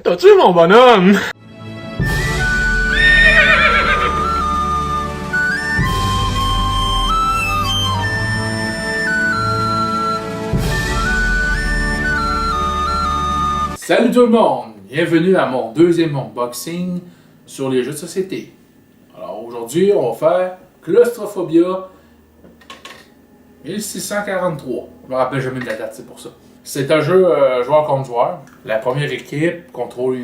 T'as-tu mon bonhomme? Salut tout le monde! Bienvenue à mon deuxième unboxing sur les jeux de société. Alors aujourd'hui, on va faire Claustrophobia 1643. Je me rappelle jamais de la date, c'est pour ça. C'est un jeu joueur contre joueur. La première équipe contrôle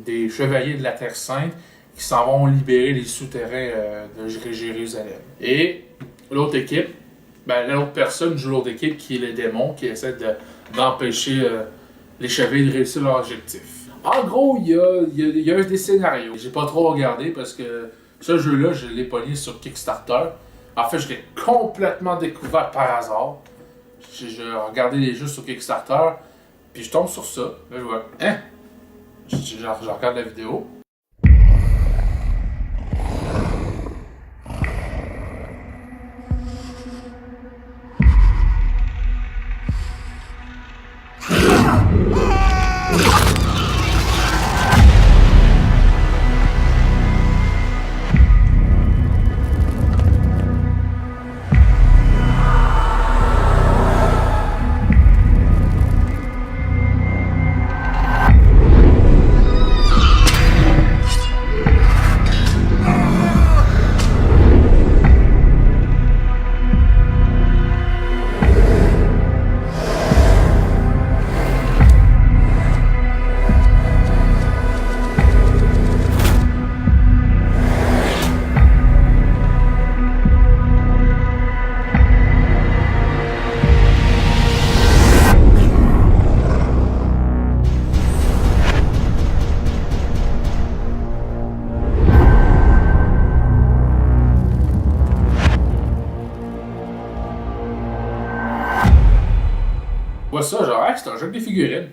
des chevaliers de la Terre Sainte qui s'en vont libérer les souterrains de Jérusalem. Et l'autre équipe, l'autre personne joue l'autre équipe qui est les démons qui essaient d'empêcher les chevaliers de réussir leur objectif. En gros, il y a des scénarios. J'ai pas trop regardé parce que ce jeu-là, je l'ai pogné sur Kickstarter. En fait, je l'ai complètement découvert par hasard. J'ai regardé les jeux sur Kickstarter, puis je tombe sur ça. Là, je vois, hein? Je regarde la vidéo. Je vois ça, genre, c'est un jeu de figurines.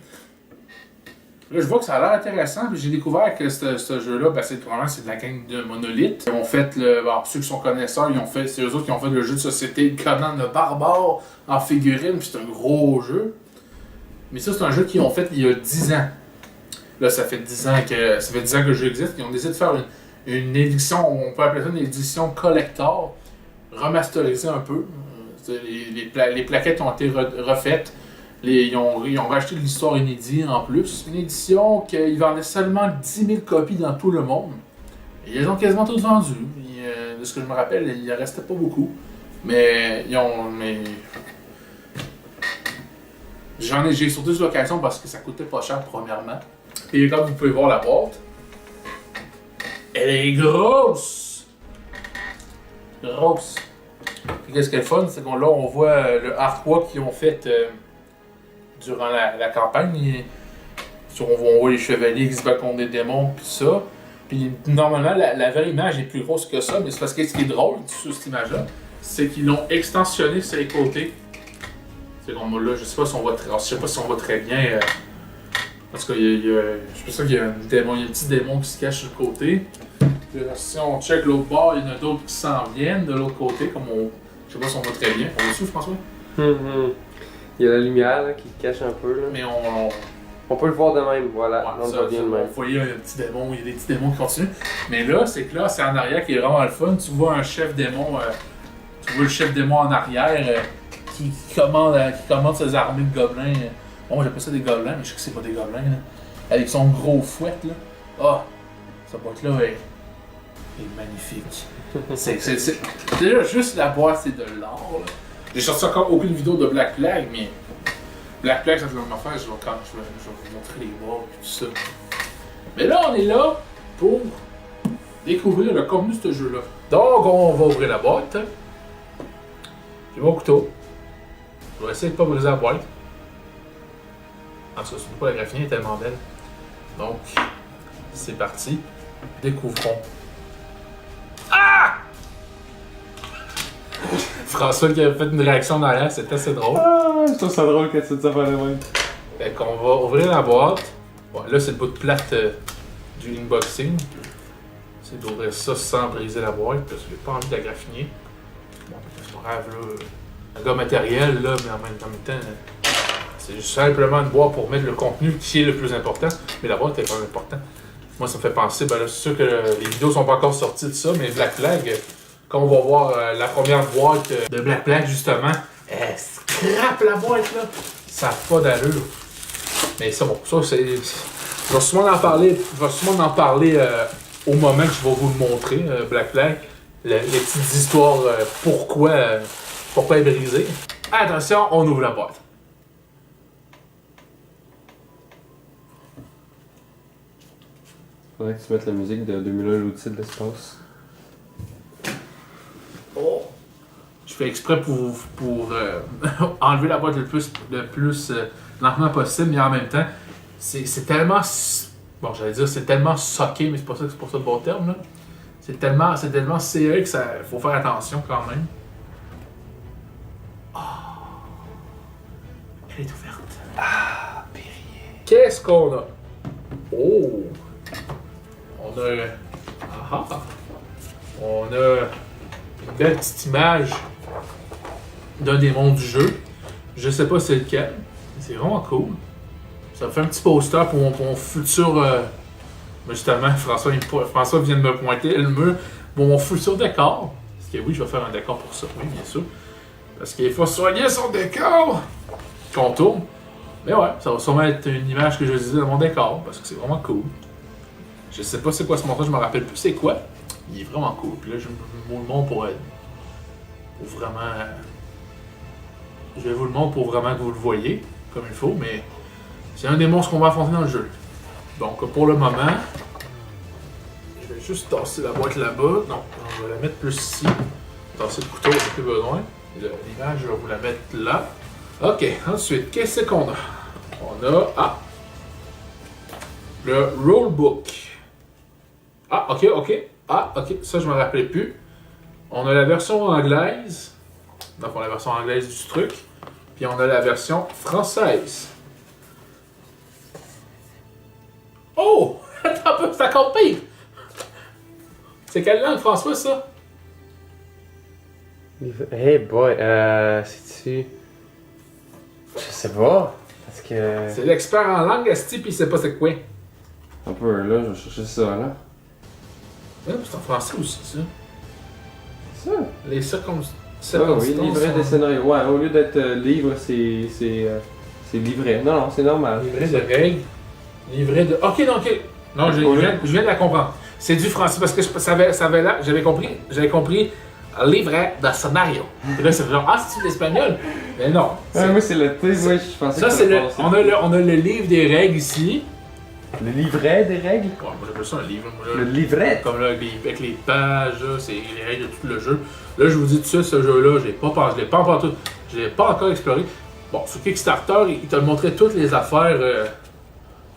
Là, je vois que ça a l'air intéressant, puis j'ai découvert que ce jeu-là, c'est de la gang de Monolith. Ils ont fait ceux qui sont connaisseurs, c'est eux autres qui ont fait le jeu de société Conan le Barbare en figurines, puis c'est un gros jeu. Mais ça, c'est un jeu qu'ils ont fait il y a 10 ans. Là, ça fait 10 ans que le jeu existe. Ils ont décidé de faire une édition, on peut appeler ça une édition collector, remasterisée un peu. Les plaquettes ont été refaites. Ils ont racheté de l'histoire inédite en plus. Une édition qu'ils vendaient seulement 10 000 copies dans tout le monde. Et ils ont quasiment toutes vendues. De ce que je me rappelle, il en restait pas beaucoup. Mais j'ai surtout eu l'occasion parce que ça coûtait pas cher premièrement. Et comme vous pouvez voir la boîte, elle est grosse! Grosse! Et qu'est-ce qui est le fun, c'est qu'on on voit le artwork qu'ils ont fait durant la campagne. On voit les chevaliers qui se battent contre des démons pis ça. Puis normalement, la vraie image est plus grosse que ça, mais c'est parce que ce qui est drôle sur cette image-là, c'est qu'ils l'ont extensionné sur les côtés. C'est comme là, je sais pas si on voit très bien. Parce que je pense qu'il y a un petit démon qui se cache sur le côté. Puis, si on check l'autre bord, il y en a d'autres qui s'en viennent de l'autre côté, je sais pas si on voit très bien. On voit-tu, François? Il y a la lumière là, qui cache un peu. Là. Mais on peut le voir de même, voilà. Ouais, on voit il y a un petit démon, il y a des petits démons qui continuent. Mais là, c'est en arrière qui est vraiment le fun. Tu vois un chef démon, tu vois le chef démon en arrière qui commande ses armées de gobelins. Bon, j'appelle ça des gobelins, mais je sais que c'est pas des gobelins. Là. Avec son gros fouet, là. Ah! Cette boîte-là est magnifique. C'est déjà juste la boîte, c'est de l'or. Là. J'ai sorti encore aucune vidéo de Black Plague, mais Black Plague, ça fait une affaire, je vais vous montrer les bras et tout ça. Mais là, on est là pour découvrir le contenu de ce jeu-là. Donc, on va ouvrir la boîte. J'ai mon couteau. Je vais essayer de ne pas briser la boîte. En tout cas, surtout pas la graphinie est tellement belle. Donc, c'est parti. Découvrons. Ah! François qui a fait une réaction derrière, c'était assez drôle. Ah, je trouve ça drôle que tu te fasses de même. Fait qu'on va ouvrir la boîte. Bon, là, c'est le bout de plate du unboxing. C'est d'ouvrir ça sans briser la boîte parce que j'ai pas envie de la graffiner. Bon, c'est pas grave, là. Un gars matériel, là, mais en même temps, C'est simplement une boîte pour mettre le contenu qui est le plus important. Mais la boîte est quand même importante. Moi, ça me fait penser, ben là, c'est sûr que les vidéos sont pas encore sorties de ça, mais Black Flag, quand on va voir la première boîte de Black Flag, justement, elle scrape la boîte, là. Ça n'a pas d'allure. Mais c'est bon, ça, c'est... Je vais sûrement en parler au moment que je vais vous le montrer, Black Flag. Les petites histoires, pourquoi elle est brisée. Attention, on ouvre la boîte. Faudrait que tu mettes la musique de 2001, l'outil de l'espace. Oh! Je fais exprès pour enlever la boîte le plus lentement possible, mais en même temps, c'est tellement... Bon, j'allais dire c'est tellement socké, mais c'est pas ça le bon terme, là. C'est tellement serré que ça faut faire attention quand même. Oh! Elle est ouverte. Ah, Perrier. Qu'est-ce qu'on a? Oh! On a une belle petite image d'un des mondes du jeu. Je sais pas c'est lequel. C'est vraiment cool. Ça me fait un petit poster pour mon futur... justement, François vient de me pointer le mur. Pour mon futur décor. Parce que oui, je vais faire un décor pour ça. Oui, bien sûr. Parce qu'il faut soigner son décor. Qu'on tourne. Mais ouais, ça va sûrement être une image que je disais dans mon décor. Parce que c'est vraiment cool. Je sais pas c'est quoi ce montage, je me rappelle plus c'est quoi. Il est vraiment cool. Puis là, je vous le montre pour vraiment... Je vais vous le montrer pour vraiment que vous le voyez comme il faut, mais c'est un des monstres qu'on va affronter dans le jeu. Donc pour le moment, je vais juste tasser la boîte là-bas. Non, on va la mettre plus ici. Tasser le couteau, j'ai plus besoin. L'image, je vais vous la mettre là. Ok, ensuite, qu'est-ce qu'on a? On a... le Rulebook. Ok, ça je me rappelais plus. On a la version anglaise. Donc on a la version anglaise du truc. Puis on a la version française. Oh! Attends un peu, c'est encore pire! C'est quelle langue, François, ça? Hey boy, c'est-tu... Je sais pas, parce que... C'est l'expert en langue, Esti, pis il sait pas c'est quoi. Un peu, là, je vais chercher ça, là. Ouais, c'est en français aussi, ça. Ça? Les circonstances. Ah oui, livret des scénarios. Ouais, au lieu d'être livre, c'est livret. Non, c'est normal. Livret de règles. Livret de... Ok, non, ok. Non, je viens de la comprendre. C'est du français, parce que ça avait là, j'avais compris livret de scénario. Et là, c'est genre, c'est de l'espagnol. Mais non. Moi, c'est le T, ouais, je pensais ça, que c'est on a le livre des règles ici. Le livret des règles? Ouais, moi j'appelle ça un livre. Moi, là, le livret? Comme là, avec les pages, là, c'est les règles de tout le jeu. Là, je vous dis tout ça, ce jeu-là, je l'ai pas encore exploré. Bon, sur Kickstarter, il te montrait toutes les affaires.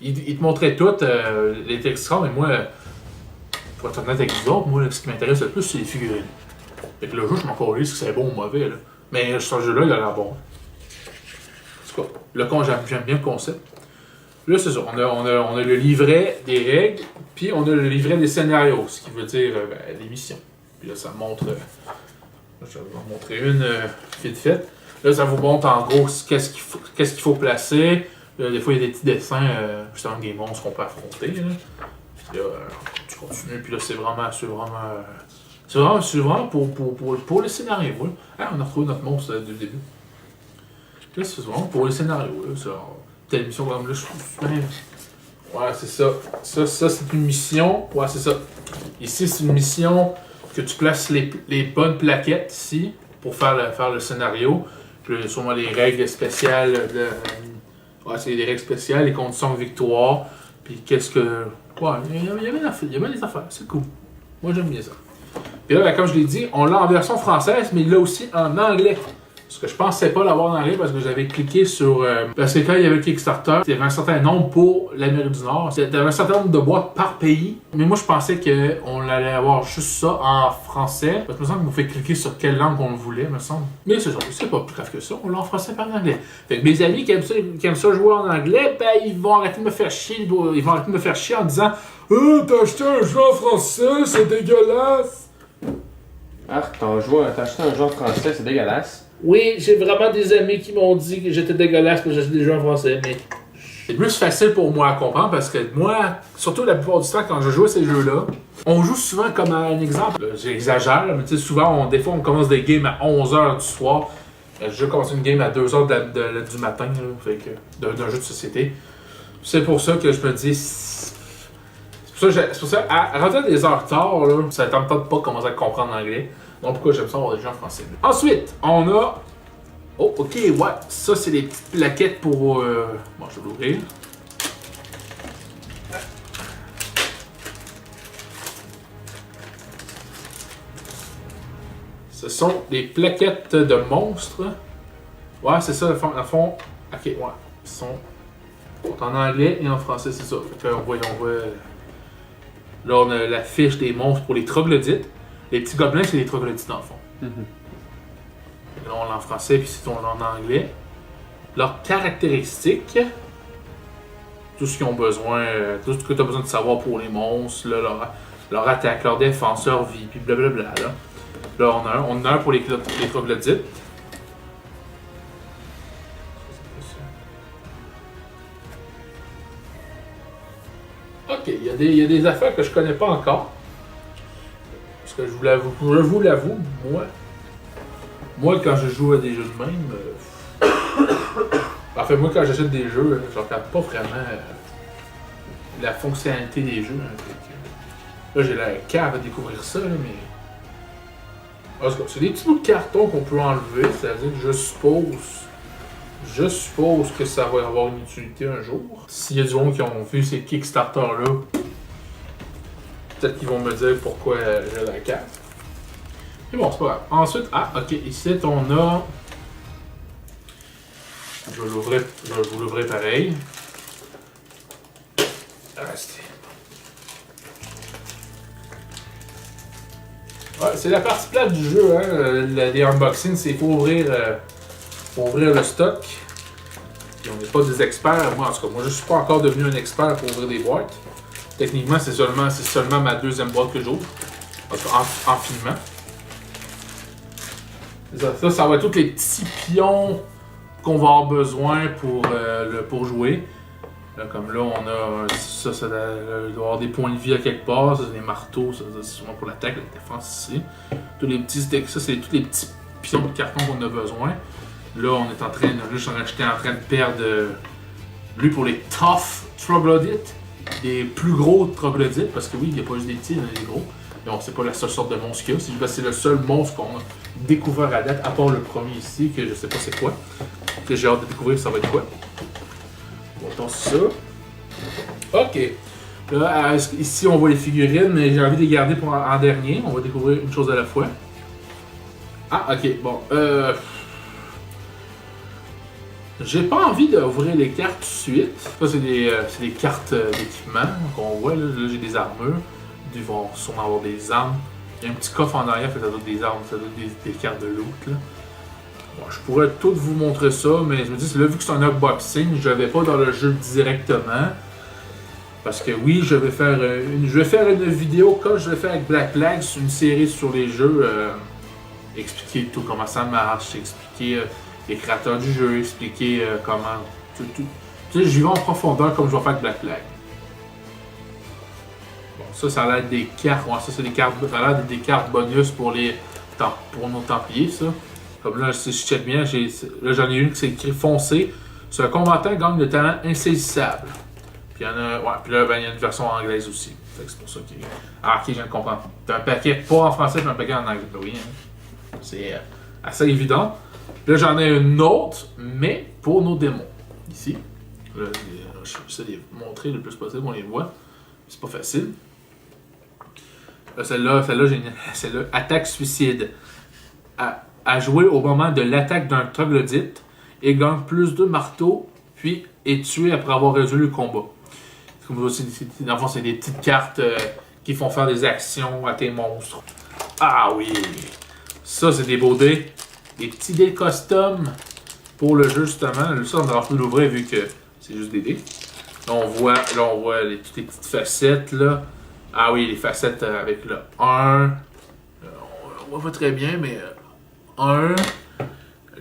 Il te montrait toutes les textures, mais moi, pour être honnête avec vous autres, moi, ce qui m'intéresse le plus, c'est les figurines. Fait que le jeu, je m'en calais si c'est bon ou mauvais, là. Mais ce jeu-là, il a l'air bon. En tout cas, j'aime bien le concept. Là, c'est ça. On a le livret des règles, puis on a le livret des scénarios, ce qui veut dire les missions. Puis là, ça montre. Je vais vous montrer une vite fait. Là, ça vous montre en gros qu'est-ce qu'il faut placer. Là, des fois, il y a des petits dessins, justement, des monstres qu'on peut affronter. Là. Puis là, tu continues, puis là, c'est vraiment pour les scénarios. Là. Ah, on a retrouvé notre monstre dès le début. Là, c'est vraiment pour les scénarios. Là. Telle mission comme là, je trouve même. Ouais, c'est ça. Ça, c'est une mission. Ouais, c'est ça. Ici, c'est une mission que tu places les bonnes plaquettes ici pour faire le scénario. Puis là, sûrement les règles spéciales. Ouais, c'est des règles spéciales, les conditions de victoire. Puis qu'est-ce que. Ouais, il y a bien des affaires. C'est cool. Moi, j'aime bien ça. Puis là, comme je l'ai dit, on l'a en version française, mais il l'a aussi en anglais. Parce que je pensais pas l'avoir en anglais parce que j'avais cliqué sur... parce que quand il y avait le Kickstarter, il y avait un certain nombre pour l'Amérique du Nord. Il y avait un certain nombre de boîtes par pays. Mais moi, je pensais qu'on allait avoir juste ça en français. Parce que il me semble qu'on fait cliquer sur quelle langue on le voulait, me semble. Mais c'est ça, c'est pas plus grave que ça. On l'a en français par anglais. Fait que mes amis qui aiment ça jouer en anglais, ben ils vont arrêter de me faire chier. Ils vont arrêter de me faire chier en disant « t'as acheté un jeu en français, c'est dégueulasse! » Ah, t'as acheté un jeu en français, c'est dégueulasse. Oui, j'ai vraiment des amis qui m'ont dit que j'étais dégueulasse parce que j'ai des jeux en français, mais... C'est plus facile pour moi à comprendre parce que moi, surtout la plupart du temps, quand je joue à ces jeux-là, on joue souvent comme un exemple. J'exagère, mais tu sais, souvent, des fois, on commence des games à 11h du soir. Je commence une game à 2h du matin, là, fait que, d'un jeu de société. C'est pour ça que je me dis... C'est pour ça, à rentrer des heures tard, là, ça ne tente pas de commencer à comprendre l'anglais. Donc pourquoi j'aime ça avoir des jeux en français. Ensuite, on a... Oh, ok, ouais, ça c'est des petites plaquettes pour... Bon, je vais l'ouvrir. Ce sont des plaquettes de monstres. Ouais, c'est ça, le fond. Ok, ouais. Ils sont en anglais et en français, c'est ça. Fait que, on voit. Là, on a la fiche des monstres pour les troglodytes. Les petits gobelins, c'est les troglodytes dans le fond. Là, on l'a en français, puis c'est on l'a en anglais. Leurs caractéristiques. Tout ce qu'ils ont besoin, tout ce que tu as besoin de savoir pour les monstres, là, leur attaque, leur défense, leur vie, puis blablabla. Là, on a un pour les troglodytes. Ok, il y a des affaires que je connais pas encore. Parce que je vous l'avoue, moi quand je joue à des jeux de même, en fait, moi quand j'achète des jeux, je regarde pas vraiment la fonctionnalité des jeux. Là, j'ai la cave à découvrir ça, là, mais. En tout cas, c'est des petits bouts de carton qu'on peut enlever, c'est-à-dire que je suppose que ça va avoir une utilité un jour. S'il y a du monde qui ont vu ces Kickstarter-là, peut-être qu'ils vont me dire pourquoi j'ai la cave. Mais bon, c'est pas grave. Ensuite, ok, ici on a... Je vais vous l'ouvrir pareil. Restez. Ouais, c'est la partie plate du jeu, hein. Les unboxings, c'est pour ouvrir le stock. Puis on n'est pas des experts. Moi, en tout cas, moi je suis pas encore devenu un expert pour ouvrir des boîtes. Techniquement, c'est seulement ma deuxième boîte que j'ouvre. En filmant. Ça va être tous les petits pions qu'on va avoir besoin pour jouer. Là, comme là, on a ça doit avoir des points de vie à quelque part, ça c'est des marteaux, ça c'est sûrement pour l'attaque, la défense ici. Ça c'est tous les petits pions de carton qu'on a besoin. Là, on est en train de perdre lui pour les tough troglodytes, des plus gros troglodytes, parce que oui, il n'y a pas juste des petits, il y en a des gros. Mais bon, c'est pas la seule sorte de monstre qu'il y a, c'est le seul monstre qu'on a découvert à date, à part le premier ici, que je sais pas c'est quoi, que j'ai hâte de découvrir ça va être quoi. Bon, ça. Ok. Là, ici, on voit les figurines, mais j'ai envie de les garder pour en dernier. On va découvrir une chose à la fois. Ok. Bon. J'ai pas envie d'ouvrir les cartes tout de suite. Ça, c'est des cartes d'équipement qu'on voit. Là, j'ai des armures. Ils vont sûrement avoir des armes. Il y a un petit coffre en arrière, fait ça doit des armes, ça doit des cartes de loot. Là. Bon, je pourrais tout vous montrer ça, mais je me dis, là, vu que c'est un unboxing, je vais pas dans le jeu directement. Parce que oui, je vais faire une vidéo comme je vais faire avec Black Flag, une série sur les jeux, expliquer tout comment ça marche, expliquer les créateurs du jeu, expliquer comment... Tu sais, j'y vais en profondeur comme je vais faire avec Black Flag. Bon, ça a l'air des cartes, ouais, ça c'est des cartes, ça a l'air des cartes bonus pour nos Templiers, ça. Comme là, si je check bien, là j'en ai une qui s'est écrit foncé. Ce combattant gagne le talent insaisissable. Puis il y en a. Ouais, puis là, il y a une version anglaise aussi. Fait que c'est pour ça qu'il. Ok, je viens de comprendre. T'as un paquet, pas en français, mais un paquet en anglais. Oui, hein. C'est assez évident. Puis là, j'en ai une autre, mais pour nos démons. Ici. Là, j'essaie de les montrer le plus possible, on les voit. C'est pas facile. Là, celle-là, attaque suicide. À jouer au moment de l'attaque d'un troglodyte et gagne plus de marteaux, puis est tué après avoir résolu le combat. Comme aussi, dans le fond, c'est des petites cartes qui font faire des actions à tes monstres. Ah oui! Ça, c'est des beaux dés. Des petits dés custom pour le jeu, justement. Ça, on va plus l'ouvrir vu que c'est juste des dés. Là, on voit toutes les petites facettes, là. Ah oui, les facettes avec le 1. On voit pas très bien, mais... 1,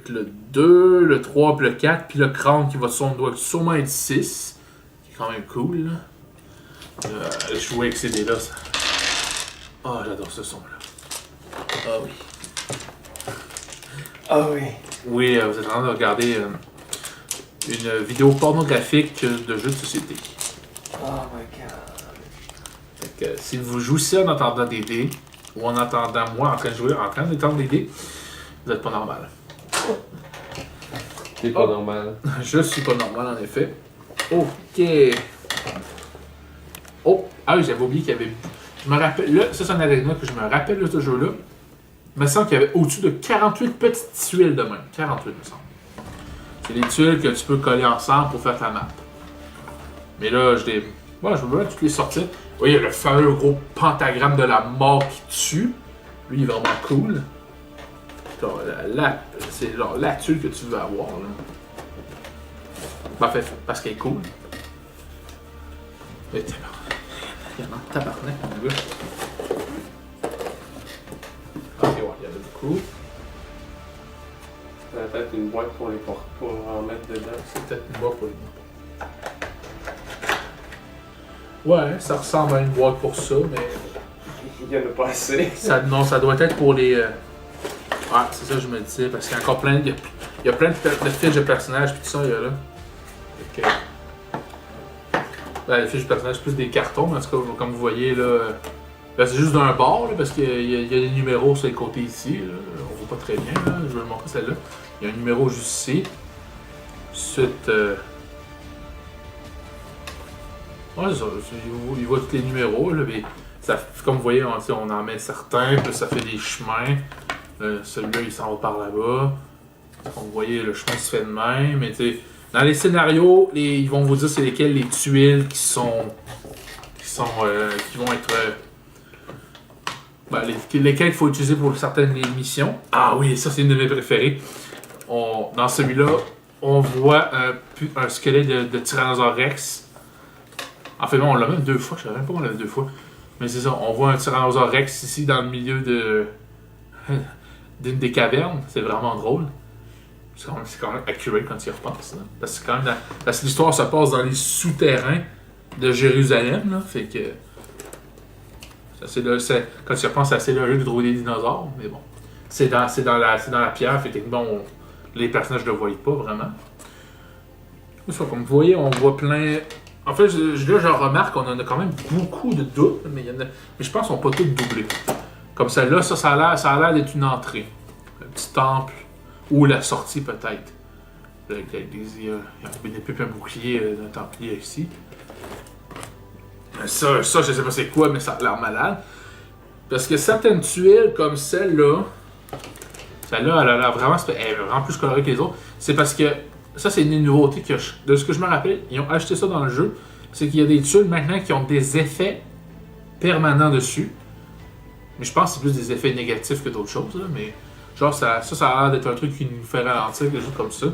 être le 2, le 3, puis le 4, puis le crâne qui doit sûrement être 6. Qui est quand même cool, là. Jouer avec ces dés-là, ça... Oh, j'adore ce son-là. Ah oui. Ah oui. Oui, vous êtes en train de regarder une vidéo pornographique de jeux de société. Oh my god. Fait que, si vous jouez ça en entendant des dés, ou en entendant moi en train de jouer, en train d'entendre des dés, vous êtes pas normal. C'est pas normal. Je suis pas normal, en effet. Ok. Oh, ah oui, j'avais oublié qu'il y avait... Je me rappelle, là, ça c'est un anecdote que je me rappelle de ce jeu-là. Il me semble qu'il y avait au-dessus de 48 petites tuiles de même. 48, me semble. C'est des tuiles que tu peux coller ensemble pour faire ta map. Mais là, je veux bien toutes les sortir. Vous voyez, le fameux gros pentagramme de la mort qui tue. Lui, il est vraiment cool. Genre, c'est genre la tuile que tu veux avoir, là. Parfait, parce qu'elle est cool. Mais il y en a tabarnak, mon gars. Ok, ouais, il y en a beaucoup. C'est peut-être une boîte pour en mettre dedans. C'est peut-être une boîte pour les... Ouais, ça ressemble à une boîte pour ça, mais... Il y en a pas assez. Non, ça doit être pour les... Ah, c'est ça que je me disais, parce qu'il y a encore plein... Il y a plein de fiches de personnages, puis tout ça, il y a là. Ok. Là, les fiches de personnages, plus des cartons, mais en tout cas, comme vous voyez, là... Là, c'est juste d'un bord, là, parce qu'il y a des numéros sur les côtés ici, là. On voit pas très bien, là. Je vais vous montrer celle-là. Il y a un numéro juste ici. Ensuite... Ouais, ça, il voit tous les numéros, là, mais ça, comme vous voyez, on en met certains, puis ça fait des chemins. Celui-là, il s'en va par là-bas. Comme vous voyez, le chemin se fait de même, mais tu sais, dans les scénarios, ils vont vous dire c'est lesquelles les tuiles qui vont être... lesquelles il faut utiliser pour certaines missions. Ah oui, ça c'est une de mes préférées. Dans celui-là, on voit un squelette de Tyrannosaurus Rex. En fait, on l'a même 2 fois, je savais même pas qu'on l'avait 2 fois. Mais c'est ça, on voit un Tyrannosaurus Rex ici dans le milieu d'une des cavernes. C'est vraiment drôle. C'est quand même accurate quand tu y repenses. Là. Parce que parce que l'histoire se passe dans les souterrains de Jérusalem. Là, fait que... quand tu y repenses, c'est assez logique de trouver des dinosaures. Mais bon, c'est dans la pierre. Fait que bon, les personnages ne le voient pas vraiment. Comme vous voyez, on voit plein... En fait, là, je remarque qu'on en a quand même beaucoup de doubles, mais je pense qu'ils sont pas tous doublés. Comme celle-là, ça a l'air d'être une entrée. Un petit temple, ou la sortie peut-être. Il y a une épée et un bouclier d'un templier ici. Ça, je sais pas c'est quoi, mais ça a l'air malade. Parce que certaines tuiles, comme celle-là, elle a l'air vraiment, elle est vraiment plus colorée que les autres. C'est parce que ça, c'est une nouveauté de ce que je me rappelle, ils ont acheté ça dans le jeu. C'est qu'il y a des tuiles maintenant qui ont des effets permanents dessus. Mais je pense que c'est plus des effets négatifs que d'autres choses. Là, mais genre, ça a l'air d'être un truc qui nous fait ralentir, quelque chose comme ça.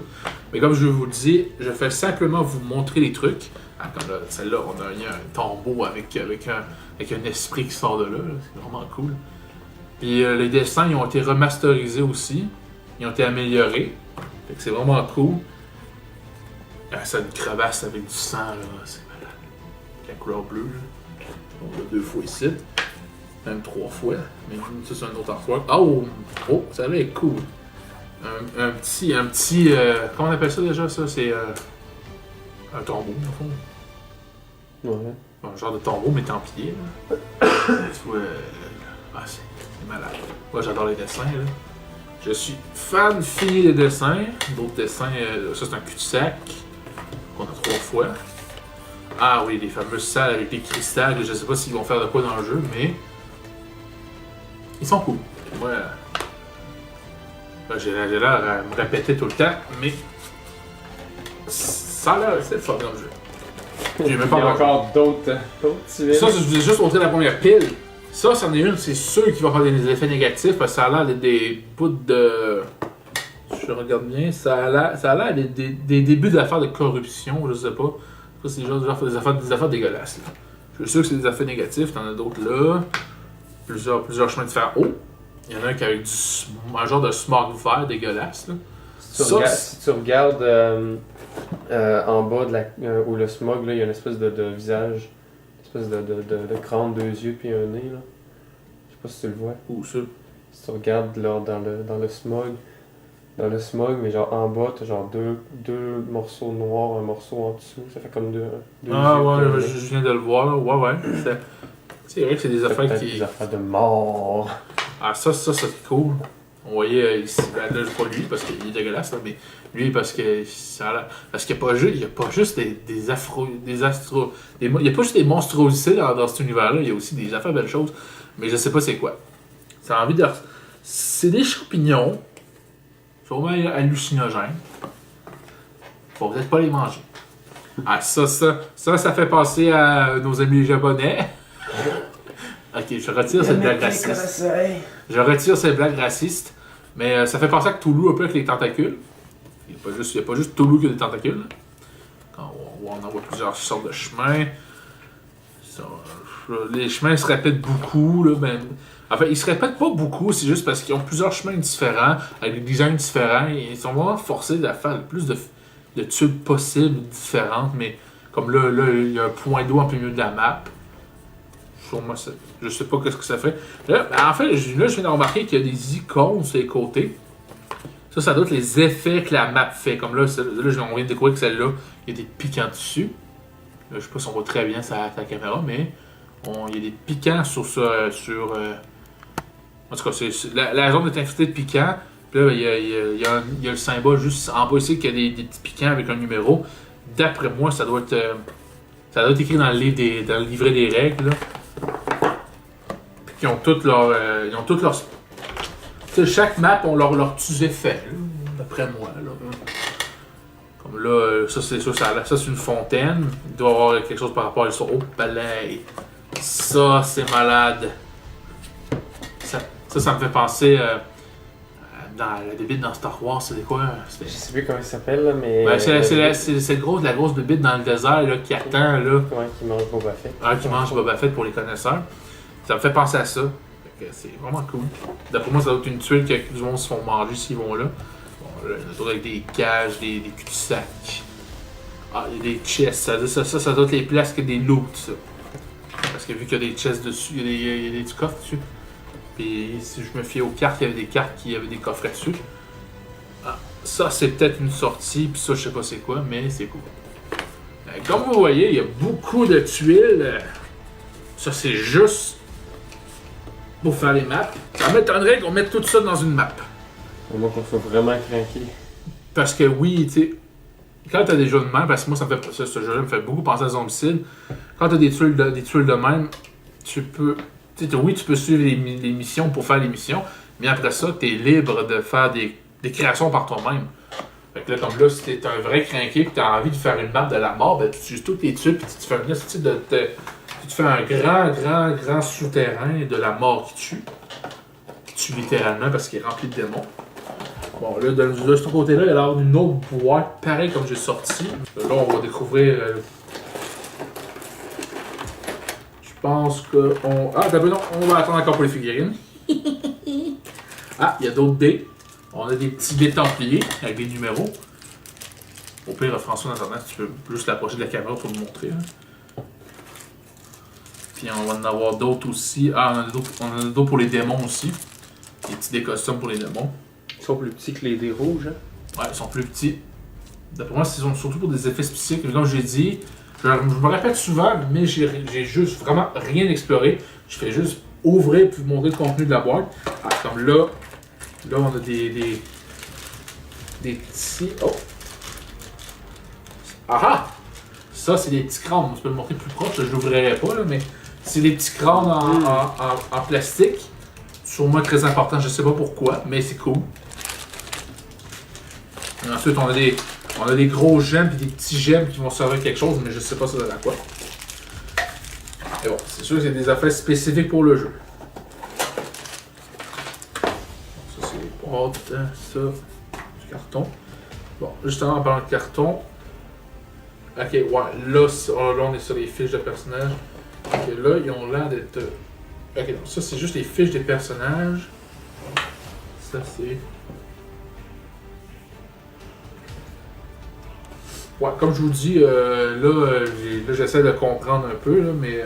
Mais comme je vous le dis, je fais simplement vous montrer les trucs. Ah, comme là, celle-là, il y a un tombeau avec un esprit qui sort de là. C'est vraiment cool. Puis les dessins, ils ont été remasterisés aussi. Ils ont été améliorés. Fait que c'est vraiment cool. Ça a une crevasse avec du sang, là. C'est malade. Avec la couleur bleue, là. On l'a 2 fois ici. Même 3 fois. Mais ça, c'est un autre artwork. Oh, ça là est cool. Un petit. Comment on appelle ça déjà, ça? C'est un tombeau, au fond. Ouais. Un genre de tombeau, mais templier, là. Tu vois, c'est malade. Moi, j'adore les dessins, là. Je suis fan fini des dessins. D'autres dessins, ça c'est un cul-de-sac. Qu'on a 3 fois. Ah oui, les fameuses salles avec les cristals. Je sais pas s'ils vont faire de quoi dans le jeu, mais... Ils sont cool. Moi, j'ai l'air à me répéter tout le temps, mais... Ça a l'air, c'est le fun dans le jeu. J'ai même pas Il y a encore d'autres tuiles. Ça, je vous ai juste montré la première pile. Ça, c'en est une, c'est sûr qu'il va faire des effets négatifs parce que ça a l'air d'être des bouts de... Je regarde bien, ça a l'air d'être des débuts d'affaires de corruption, je sais pas. C'est genre des affaires dégueulasses. Là. Je suis sûr que c'est des effets négatifs, t'en as d'autres là. Plusieurs chemins de fer. Oh! Il y en a un qui a avec un genre de smog vert dégueulasse. Là. Si tu regardes en bas où le smog, là, il y a une espèce de visage, une espèce de crâne, 2 yeux puis un nez. Là. Je sais pas si tu le vois. Où ça? Si tu regardes là, dans le smog, mais genre en bas, t'as genre deux morceaux noirs, un morceau en dessous. Ça fait comme deux Ah yeux, ouais, je viens de le voir. Là. Ouais. C'est vrai que c'est des affaires qui. Des affaires de mort. Ah, ça c'est cool. On voyait ici, ben là, pas lui parce qu'il est dégueulasse, là, mais lui parce que parce qu'il n'y a pas juste des astros. Il n'y a pas juste des monstruosités dans cet univers-là, il y a aussi des affaires belles choses, mais je sais pas c'est quoi. Ça a envie de. C'est des champignons, sûrement hallucinogènes. Faut peut-être pas les manger. Ah, ça fait penser à nos amis japonais. Ok, je retire cette blague raciste. Je retire cette blague raciste. Mais ça fait penser à Cthulhu un peu avec les tentacules. Il n'y a pas juste Cthulhu qui a des tentacules. Quand on en voit plusieurs sortes de chemins. Les chemins se répètent beaucoup. Là, ben, enfin, ils se répètent pas beaucoup, c'est juste parce qu'ils ont plusieurs chemins différents, avec des designs différents. Et ils sont vraiment forcés à faire le plus de tubes possibles, différentes. Mais comme là, il y a un point d'eau en plein milieu de la map. Sûrement, je sais pas ce que ça fait. Là, en fait, je viens de remarquer qu'il y a des icônes sur les côtés. Ça doit être les effets que la map fait. Comme là, on vient de découvrir que celle-là, il y a des piquants dessus. Là, je sais pas si on voit très bien sa caméra, mais il y a des piquants sur ça. En tout cas, la zone est infestée de piquants. Puis là, il y a le symbole juste en bas ici qui a des petits piquants avec un numéro. D'après moi, ça doit être écrit dans le livret des règles. Là. Puis ils ont toutes leurs. Chaque map ont leur petits effets, là, d'après moi. Là. Comme là, ça c'est une fontaine. Il doit y avoir quelque chose par rapport à ça. Oh, palais! Ça, c'est malade. Ça me fait penser dans la bébite dans Star Wars, c'est quoi? Je sais plus comment il s'appelle, là, mais... Ouais, c'est la grosse bébite dans le désert là, qui attend, là. Ouais, qui mange Boba Fett. Qui mange Boba Fett pour les connaisseurs. Ça me fait penser à ça. C'est vraiment cool. D'après moi, ça doit être une tuile que du monde se font manger s'ils vont là. Bon, là, il y en a d'autres avec des cages, des cul-de-sac. Ah, il y a des chests. Ça doit être les places que des loots, ça. Parce que vu qu'il y a des chests dessus, il y a des coffres dessus. Puis si je me fie aux cartes, il y avait des cartes qui avaient des coffrets dessus. Ah, ça, c'est peut-être une sortie, puis ça, je sais pas c'est quoi, mais c'est cool. Comme vous voyez, il y a beaucoup de tuiles. Ça, c'est juste pour faire les maps. Ça m'étonnerait qu'on mette tout ça dans une map. Moi, qu'on soit vraiment craqué. Parce que oui, tu sais, quand t'as des jeux de même, parce que moi, ce jeu-là me fait beaucoup penser à Zombicide. Quand t'as des tuiles de même, tu peux suivre les missions pour faire les missions, mais après ça, t'es libre de faire des créations par toi-même. Fait que là, comme là, si t'es un vrai crinqué et que t'as envie de faire une map de la mort, ben tu utilises toutes tes tuiles et tu te fais tu te fais un grand souterrain de la mort qui tue littéralement parce qu'il est rempli de démons. Bon, là, de ce côté-là, il y a l'air d'une autre boîte, pareil comme j'ai sorti. Là, on va découvrir. Je pense que. Ah, d'abord, non, on va attendre encore pour les figurines. Ah, il y a d'autres dés. On a des petits dés templiers avec des numéros. Au pire, François, dans Internet, tu peux juste l'approcher de la caméra pour le montrer. Hein. Puis on va en avoir d'autres aussi. Ah, on en a d'autres pour les démons aussi. Des petits dés costumes pour les démons. Ils sont plus petits que les dés rouges, hein? Ouais, ils sont plus petits. D'après moi, ils sont surtout pour des effets spécifiques. Comme j'ai dit, je me répète souvent, mais j'ai juste vraiment rien exploré. Je fais juste ouvrir et vous montrer le contenu de la boîte. Ah, comme là, on a des petits. Oh! Ah! Ça, c'est des petits crânes. Je peux le montrer plus proche, je l'ouvrirai pas, là, mais c'est des petits crânes en plastique. Sûrement très important, je sais pas pourquoi, mais c'est cool. Et ensuite, on a des gros gemmes et des petits gemmes qui vont servir à quelque chose, mais je sais pas ça donne à quoi. Et bon, c'est sûr que c'est des affaires spécifiques pour le jeu. Ça, c'est les boîtes, ça, du carton. Bon, justement, en parlant de carton. Ok, ouais, là, on est sur les fiches de personnages. Ok, là, ils ont l'air d'être. Ok, donc ça, c'est juste les fiches des personnages. Ça, c'est. Ouais, comme je vous dis, là, j'essaie de comprendre un peu, là, mais.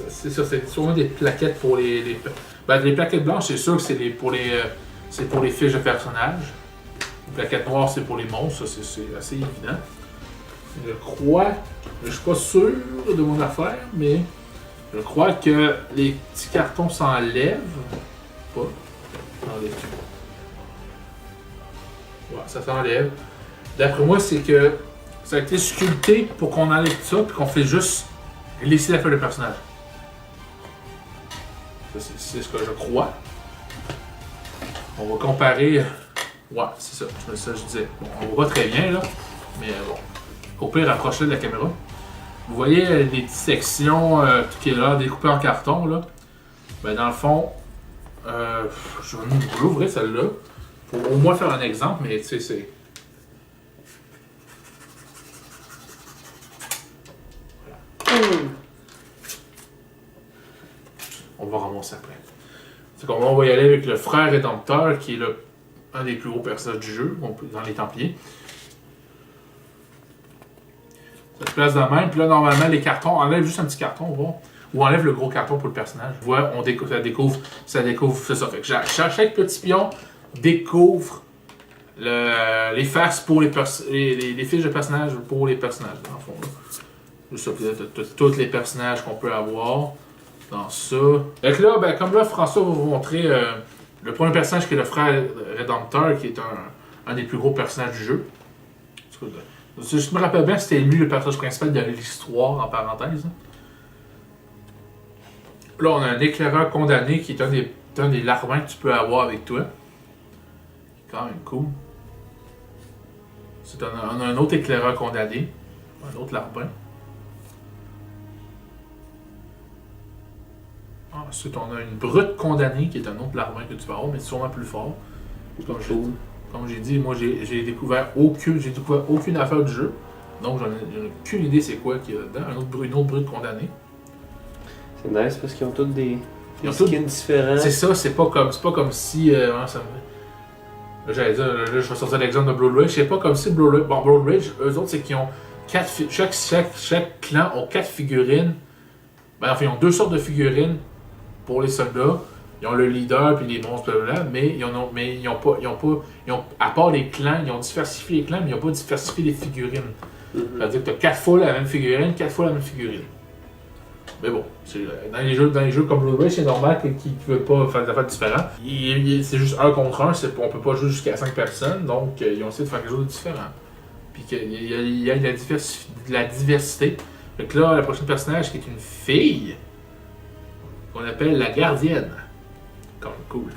C'est ça, c'est sûrement des plaquettes pour les. Ben, les plaquettes blanches, c'est sûr que c'est pour les fiches de personnages. Les plaquettes noires, c'est pour les monstres, ça, c'est assez évident. Je crois, je suis pas sûr de mon affaire, mais je crois que les petits cartons s'enlèvent. Pas. Enlève. Ouais, ça s'enlève. D'après moi, c'est que ça a été sculpté pour qu'on enlève ça puis qu'on fait juste laisser la feuille de personnage. Ça, c'est ce que je crois. On va comparer. Ouais, c'est ça. Ça, je disais. Bon, on voit pas très bien, là. Mais bon. Au pire, rapprochez de la caméra. Vous voyez les petites sections tout qui est là, découpées en carton, là. Ben, dans le fond, je vais l'ouvrir celle-là. Pour au moins faire un exemple, mais tu sais, c'est. Voilà. On va ramasser après. C'est comme on va y aller avec le frère rédempteur, qui est un des plus gros personnages du jeu, dans les Templiers. Ça se place de même, puis là, normalement, les cartons, on enlève juste un petit carton, on va. Ou on enlève le gros carton pour le personnage. Vous voyez, ça découvre, c'est ça. Fait que chaque petit pion découvre les faces pour les fiches de personnages pour les personnages, dans le fond. C'est ça, tous les personnages qu'on peut avoir dans ça. Fait que là, ben, comme là, François va vous montrer le premier personnage qui est le frère rédempteur, qui est un des plus gros personnages du jeu. Si je me rappelle bien, c'était lui le personnage principal de l'histoire, en parenthèse. Là, on a un éclaireur condamné qui est un des larbins que tu peux avoir avec toi. C'est quand même cool. On a un autre éclaireur condamné. Un autre larbin. Ensuite, on a une brute condamnée qui est un autre larbin que tu peux avoir, mais c'est sûrement plus fort. Comme j'ai dit, moi j'ai découvert aucune affaire du jeu. Donc j'en ai aucune idée c'est quoi qu'il y a dedans. Une autre brute condamnée. C'est nice parce qu'ils ont tous des skins différents. C'est ça, c'est pas comme si. J'allais dire, là, je vais sortir l'exemple de Blood Rage. C'est pas comme si Blood Rage, eux autres, c'est qu'ils ont chaque clan ont 4 figurines. Ben, enfin, ils ont 2 sortes de figurines pour les soldats. Ils ont le leader puis les monstres, blablabla, mais ils ont à part les clans, ils ont diversifié les clans, mais ils n'ont pas diversifié les figurines. C'est-à-dire que tu as 4 fois la même figurine, 4 fois la même figurine. Mais bon, dans les jeux comme Blood Rage, c'est normal qu'ils ne veulent pas faire des affaires différentes. C'est juste 1 contre 1, on peut pas jouer jusqu'à 5 personnes, donc ils ont essayé de faire quelque chose de différent. Puis qu'il y a de la diversité. Donc là, le prochain personnage qui est une fille, qu'on appelle la gardienne. Comme cool.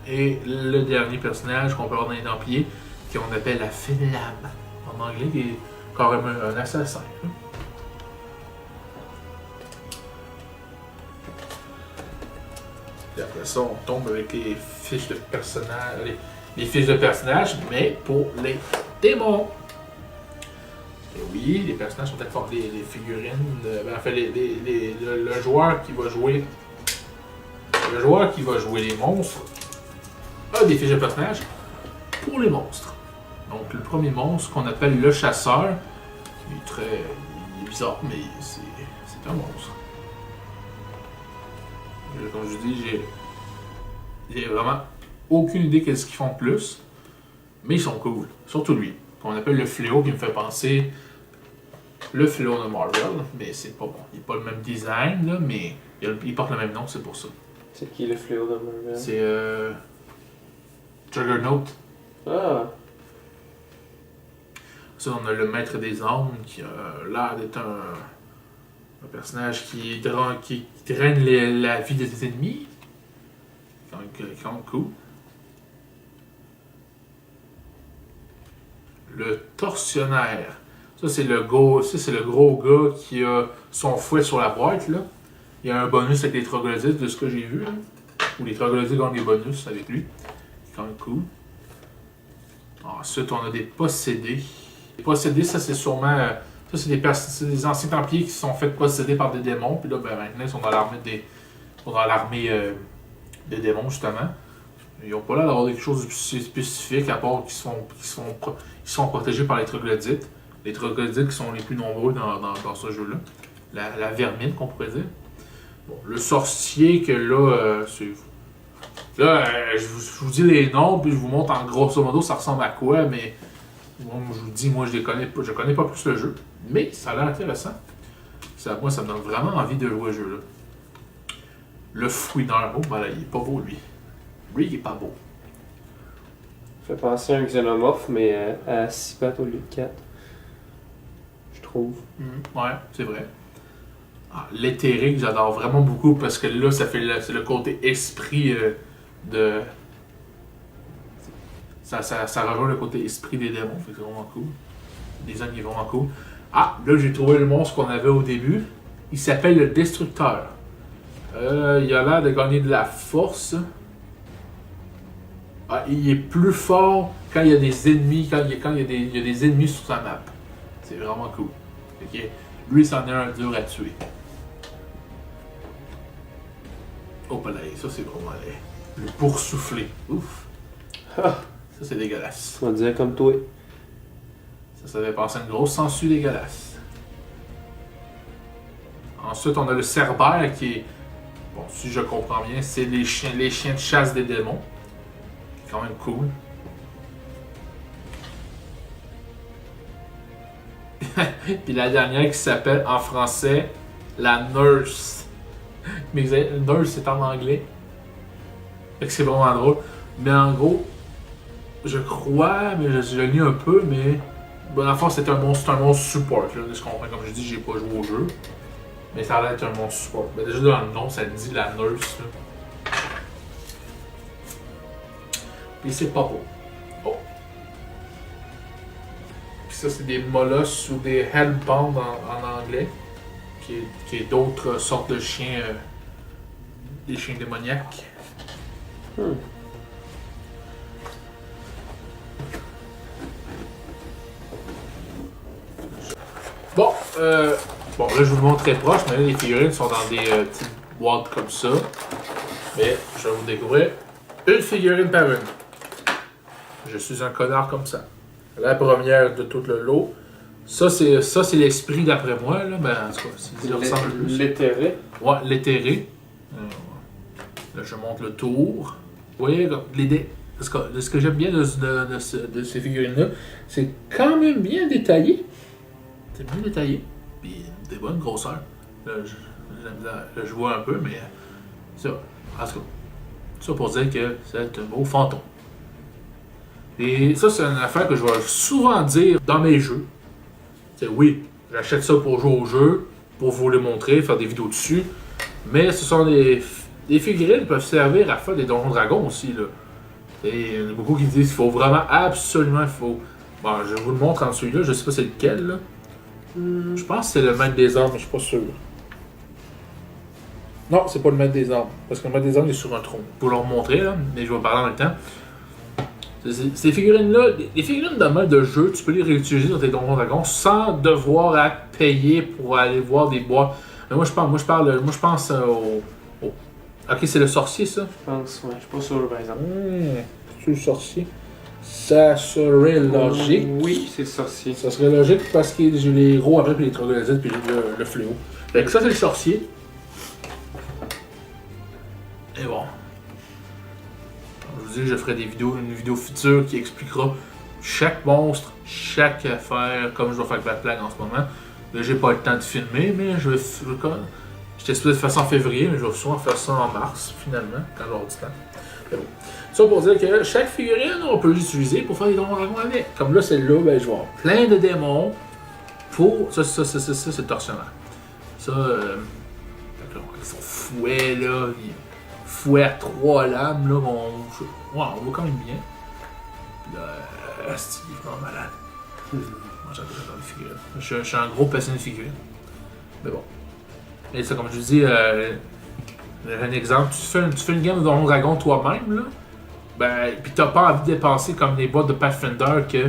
Et le dernier personnage qu'on peut avoir dans les Templiers, qu'on appelle la Flamme. En anglais, qui est carrément un assassin. Et après ça, on tombe avec les fiches de personnages. Les fiches de personnages, mais pour les démons. Et oui, les personnages sont peut-être forts, les figurines. Enfin, le joueur qui va jouer. Le joueur qui va jouer les monstres a des fiches de personnages pour les monstres. Donc, le premier monstre qu'on appelle le chasseur, il est bizarre, mais c'est un monstre. Comme je dis, j'ai vraiment aucune idée de ce qu'ils font de plus, mais ils sont cool. Surtout lui, qu'on appelle le fléau, qui me fait penser le fléau de Marvel, mais c'est pas bon. Il n'est pas le même design, là, mais il porte le même nom, c'est pour ça. C'est qui le fléau de Marvel? C'est Juggernaut. Ah! Ça, on a le maître des armes, qui a l'air d'être un personnage qui draine la vie des ennemis. Quand même cool. Le tortionnaire. Ça, c'est le gros gars qui a son fouet sur la boîte, là. Il y a un bonus avec les troglodytes, de ce que j'ai vu, là. Ou les troglodytes gagnent des bonus avec lui. C'est quand même cool. Ensuite, on a des possédés. Les possédés, ça, c'est sûrement... Ça, c'est des anciens Templiers qui se sont fait posséder par des démons. Puis là, ben, maintenant, ils sont dans l'armée des démons, justement. Ils n'ont pas l'air d'avoir quelque chose de spécifique, à part qu'ils sont protégés par les troglodytes. Les troglodytes qui sont les plus nombreux dans ce jeu-là. La vermine, qu'on pourrait dire. Bon, le sorcier, que là, c'est... Là, je vous dis les noms, puis je vous montre en grosso modo ça ressemble à quoi, mais... Bon, je vous dis, moi, je connais pas plus le jeu. Mais ça a l'air intéressant. Moi, ça me donne vraiment envie de jouer au jeu-là. Le fouineur. Oh, ben là, il est pas beau, lui. Lui, il est pas beau. Ça fait penser à un xénomorphe, mais à 6 pattes au lieu de 4. Je trouve. Ouais, c'est vrai. Ah, l'éthéré, que j'adore vraiment beaucoup, parce que là, c'est le côté esprit de... Ça rejoint le côté esprit des démons, fait que c'est vraiment cool. Les ennemis vraiment cool. Ah, là, j'ai trouvé le monstre qu'on avait au début. Il s'appelle le Destructeur. Il a l'air de gagner de la force. Ah, il est plus fort quand il y a des ennemis, quand il y a des ennemis sur sa map. C'est vraiment cool. Okay. Lui, c'en est un dur à tuer. Oh, là, ça c'est vraiment laid. Le boursouflé. Ouf. Ça c'est dégueulasse. On va dire comme toi. Ça fait passer une grosse sangsue dégueulasse. Ensuite, on a le Cerbère qui est... Bon, si je comprends bien, c'est les chiens de chasse des démons. C'est quand même cool. Puis la dernière qui s'appelle en français la Nurse. Mais Nurse c'est en anglais. Fait que c'est vraiment drôle. Mais en gros, je crois, mais je lis un peu, mais. Bon, en fait, c'est un monstre support. Là, je comprends, comme je dis, j'ai pas joué au jeu. Mais ça a l'air d'être un monstre support. Mais déjà dans le nom, ça dit la Nurse. Là. Puis c'est pas beau. Oh! Puis ça, c'est des molosses ou des hellbound en anglais. Qui est d'autres sortes de chiens. Des chiens démoniaques. Bon, là je vous le montre très proche, mais là les figurines sont dans des petites boîtes comme ça. Mais je vais vous découvrir une figurine par une. Je suis un connard comme ça. La première de tout le lot. Ça c'est l'esprit d'après moi, là, ben en tout cas, il ressemble plus. L'éthéré. Ouais, l'éthéré. Là je montre le tour. Vous voyez, ce que j'aime bien de ces figurines-là, c'est quand même bien détaillé. C'est bien détaillé. Puis des bonnes grosseurs. Là, je vois un peu, mais ça. En tout cas, ça pour dire que c'est un beau fantôme. Et ça, c'est une affaire que je vais souvent dire dans mes jeux. C'est oui, j'achète ça pour jouer au jeu, pour vous le montrer, faire des vidéos dessus. Mais ce sont des figurines qui peuvent servir à faire des Donjons Dragons aussi. Là. Et il y en a beaucoup qui disent qu'il faut vraiment, absolument, Bon, je vous le montre en celui-là, je sais pas c'est lequel. Là. Je pense que c'est le Maître des Armes, mais je suis pas sûr. Non, c'est pas le Maître des Armes. Parce que le Maître des Armes il est sur un tronc. Pour leur montrer, là, mais je vais parler en même temps. Ces figurines-là, les figurines de mode de jeu, tu peux les réutiliser dans tes Donjons Dragons sans devoir à payer pour aller voir des boîtes. Mais moi, je pense au... Ok, c'est le sorcier, ça? Je pense, ouais. Je suis pas sûr, par exemple. C'est le sorcier? Ça serait logique. Oui, c'est le sorcier. Ça serait logique parce que j'ai les héros après, puis les troglodytes, puis le fléau. Fait que ça, c'est le sorcier. Et bon. Je vous dis que je ferai une vidéo future qui expliquera chaque monstre, chaque affaire, comme je vais faire avec la plague en ce moment. Là, j'ai pas le temps de filmer, mais je j'étais supposé de faire ça en février, mais je vais souvent faire ça en mars, finalement, quand j'aurai du temps. Mais bon. Ça pour dire que chaque figurine, on peut l'utiliser pour faire des Donjons Dragons avec. Comme là, celle-là, ben, je vais avoir plein de démons pour... Ça, c'est le tortionnaire. Ça, avec son fouet, là, fouet à 3 lames, là, on voit quand même bien. Puis là, c'est vraiment malade. Moi, j'adore les figurines. Je suis un gros passionné de figurines. Mais bon. Et ça, comme je vous dis, un exemple, tu fais une game de Donjons Dragons toi-même, là, ben, pis t'as pas envie de dépenser comme les boîtes de Pathfinder que...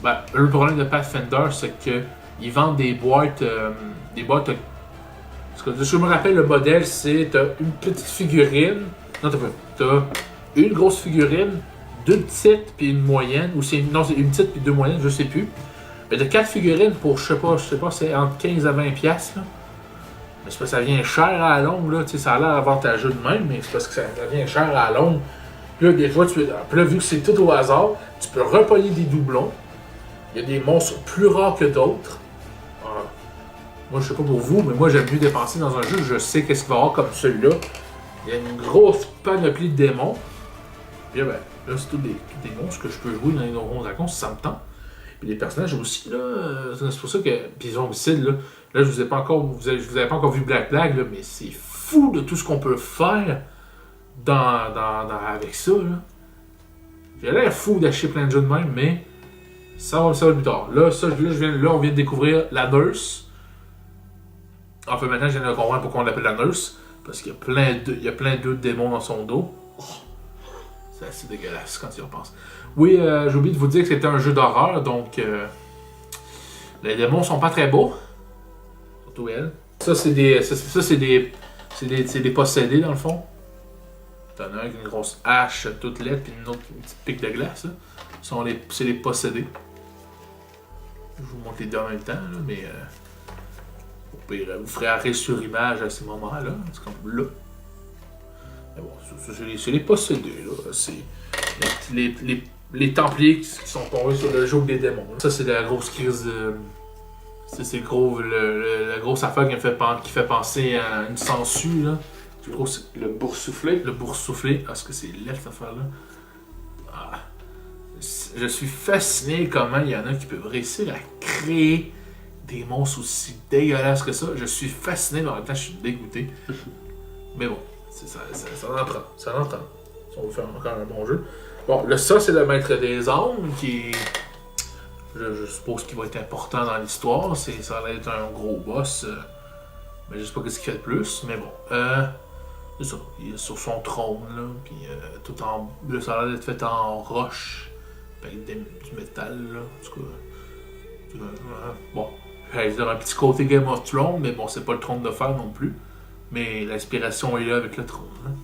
Ben, le problème de Pathfinder, c'est que ils vendent des boîtes... Parce que je me rappelle, le modèle, c'est... T'as une petite figurine... Non, t'as une grosse figurine, 2 petites puis une moyenne, ou c'est une petite puis 2 moyennes, je sais plus. Mais de 4 figurines pour, je sais pas, c'est entre 15 à 20 piastres, là. Mais c'est parce que ça vient cher à la longue, là, tu sais, ça a l'air avantageux de même, mais c'est parce que ça vient cher à la longue. Puis là, des fois, puis là, vu que c'est tout au hasard, tu peux repogner des doublons. Il y a des monstres plus rares que d'autres. Moi, je sais pas pour vous, mais moi, j'aime mieux dépenser dans un jeu, je sais qu'est-ce qu'il va y avoir comme celui-là. Il y a une grosse panoplie de démons. Puis là, ben, là c'est tous des monstres que je peux jouer dans les Donjons Dragons si ça me tente. Puis les personnages aussi, là, c'est pour ça que. Puis les zombicides, là, je vous ai pas encore. Je vous avais pas encore vu Black Flag, là, mais c'est fou de tout ce qu'on peut faire avec ça, là. J'ai l'air fou d'acheter plein de jeux de même, mais ça va plus tard. Là, on vient de découvrir la Nurse. Enfin, maintenant, je viens de comprendre pourquoi on l'appelle la Nurse. Parce qu'il y a plein d'œufs de démons dans son dos. C'est assez dégueulasse quand tu y repenses. Oui, j'ai oublié de vous dire que c'était un jeu d'horreur, donc les démons sont pas très beaux. Surtout elle. Ça, c'est des possédés dans le fond. T'en as un avec une grosse hache toute laide, puis une autre une petite pique de glace. C'est les possédés. Je vous montre les deux en même temps, là, mais au pire, vous ferez arrêt sur image à ces moments-là. C'est comme là. Mais bon, c'est les possédés, là. C'est les Templiers qui sont tombés sur le joug des démons. Là. Ça, c'est la grosse crise de. C'est la grosse affaire qui fait penser à une sangsue, là. Le boursouflé. Le boursouflé. Ah, est-ce que c'est laid, cette affaire-là? Ah. Je suis fasciné comment il y en a qui peuvent réussir à créer des monstres aussi dégueulasses que ça. Je suis fasciné, mais en même temps, je suis dégoûté. Mais bon, ça en prend. Ça en prend. Si on veut faire encore un bon jeu. Bon, ça, c'est le maître des armes qui. Je suppose qu'il va être important dans l'histoire. Ça va être un gros boss. Mais je sais pas ce qu'il fait de plus. Mais bon. C'est ça. Il est sur son trône, là. Puis tout en. Là, ça a l'air d'être fait en roche. Avec du métal, là. En tout cas. Bon. J'allais dire un petit côté Game of Thrones, mais bon, c'est pas le trône de fer non plus. Mais l'inspiration est là avec le trône. Hein.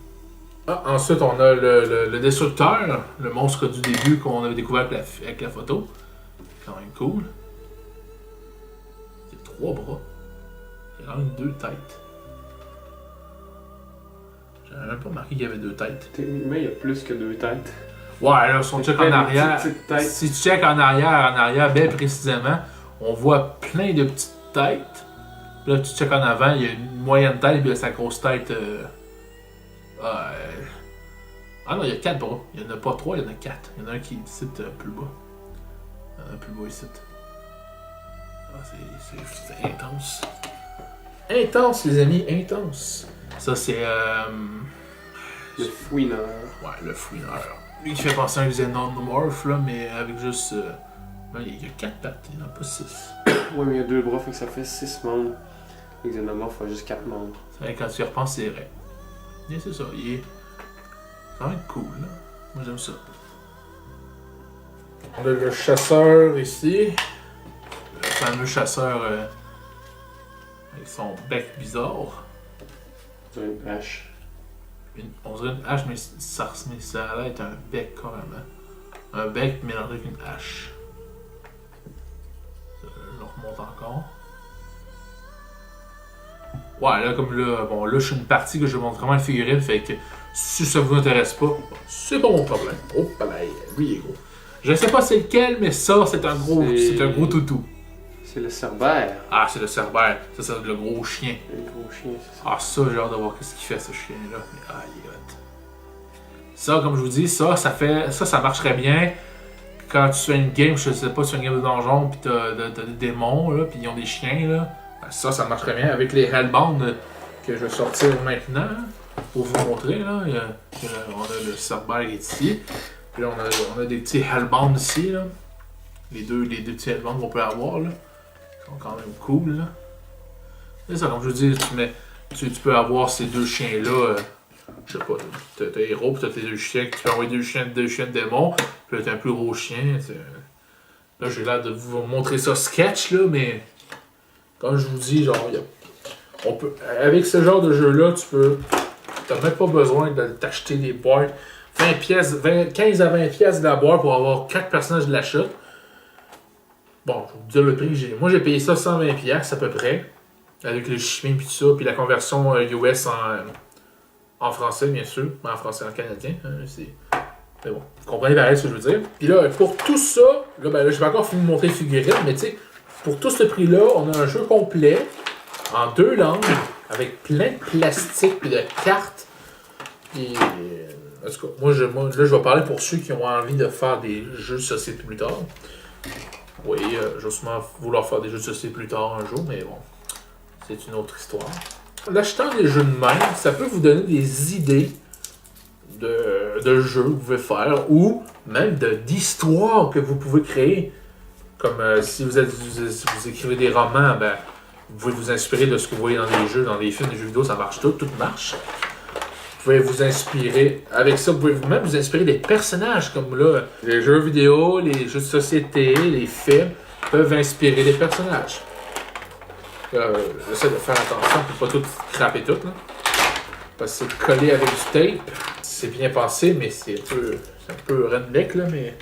Ah, ensuite, on a le destructeur, le monstre du début qu'on avait découvert avec la photo. Quand même cool. Il y a 3 bras. Il y a quand même 2 têtes. J'avais même pas remarqué qu'il y avait 2 têtes. Techniquement, il y a plus que 2 têtes. Ouais, là, si on check en arrière, si tu check en arrière, bien précisément, on voit plein de petites têtes. Puis là, tu check en avant, il y a une moyenne tête, puis là, sa grosse tête. Ah non, il y a 4 bras. Il n'y en a pas 3, il y en a 4. Il y en a un qui est ici plus bas. Il y en a un plus bas ici. Ah, c'est intense. Intense, les amis, intense. Ça, c'est. Le fouineur. Ouais, le fouineur. Lui qui fait penser à un xénomorphe, là, mais avec juste. Il y a 4 pattes, il n'y en a pas 6. Ouais, mais il y a 2 bras, fait que ça fait 6 membres. Le xénomorphe a juste 4 membres. C'est vrai, quand tu y repenses, c'est vrai. Et c'est ça, il est. Ça va être cool, là. Moi, j'aime ça. On a le chasseur ici. Le fameux chasseur avec son bec bizarre. C'est une hache. On dirait une hache, mais ça a l'air d'être un bec, carrément. Un bec mélangé avec une hache. Je le remonte encore. Ouais, là, comme là, bon, là, je suis une partie que je montre vraiment le figurine, fait que si ça vous intéresse pas, c'est pas mon problème. Oh, ben, lui, il est gros. Je sais pas c'est lequel, mais ça, c'est un gros toutou. C'est le cerbère. Ah, c'est le cerbère. Ça, c'est le gros chien. Le gros chien, c'est ça. Ah, ça, j'ai hâte de voir ce qu'il fait, ce chien-là. Mais, ah, il est hot. Ça, comme je vous dis, ça marcherait bien quand tu fais une game, je sais pas, tu fais une game de donjon, pis t'as des démons, là, pis ils ont des chiens, là. Ça marcherait bien avec les Hellbound que je vais sortir maintenant pour vous montrer. Là. On a le Cerbère qui est ici. Puis là, on a des petits Hellbound ici. Là. Les deux petits Hellbound qu'on peut avoir. Là. Ils sont quand même cool. Là. C'est ça, comme je vous dis, tu peux avoir ces 2 chiens-là. Je sais pas, t'as héros, puis t'as tes 2 chiens, tu peux envoyer 2 chiens de démons. Puis là, t'as un plus gros chien. Là, j'ai l'air de vous montrer ça sketch, là, mais. Comme je vous dis, genre, on peut, avec ce genre de jeu-là, t'as même pas besoin de t'acheter des boîtes. 15 à 20 pièces de la boîte pour avoir 4 personnages de l'achat. Bon, je vais vous dire le prix que j'ai. Moi, j'ai payé ça 120 pièces à peu près. Avec le shipping puis tout ça, puis la conversion US en français, bien sûr. En français, en canadien. Hein, mais bon, vous comprenez pareil ce que je veux dire. Puis là, pour tout ça, là, j'ai pas encore fini de montrer les figurines, mais tu sais, pour tout ce prix-là, on a un jeu complet, en 2 langues, avec plein de plastique et de cartes. Puis, en tout cas, moi, là, je vais parler pour ceux qui ont envie de faire des jeux de société plus tard. Oui, je vais sûrement vouloir faire des jeux de société plus tard un jour, mais bon, c'est une autre histoire. L'achetant des jeux de même, ça peut vous donner des idées de jeux que vous pouvez faire, ou même d'histoires que vous pouvez créer. Comme si vous écrivez des romans, ben, vous pouvez vous inspirer de ce que vous voyez dans les jeux, dans les films, les jeux vidéo, ça marche tout marche. Vous pouvez vous inspirer, avec ça, vous pouvez même vous inspirer des personnages, comme là, les jeux vidéo, les jeux de société, les films, peuvent inspirer des personnages. J'essaie de faire attention pour pas tout craper tout, là. Parce que c'est collé avec du tape, c'est bien pensé, mais c'est un peu redneck, là, mais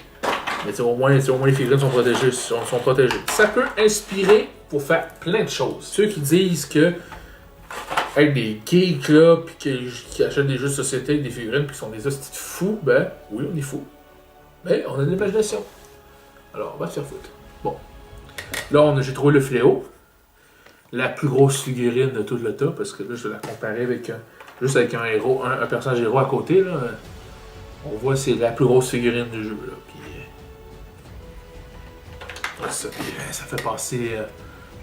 au moins les figurines sont protégées, sont protégées. Ça peut inspirer pour faire plein de choses. Ceux qui disent que avec des geeks là, puis qui achètent des jeux de société avec des figurines puis qui sont des hosties de fous, ben oui, on est fous. Mais on a de l'imagination. Alors on va se faire foutre. Bon. Là, j'ai trouvé le fléau. La plus grosse figurine de tout le tas, parce que là, je vais la comparer avec juste avec un héros, un personnage héros à côté, là. On voit c'est la plus grosse figurine du jeu, là. Ça fait passer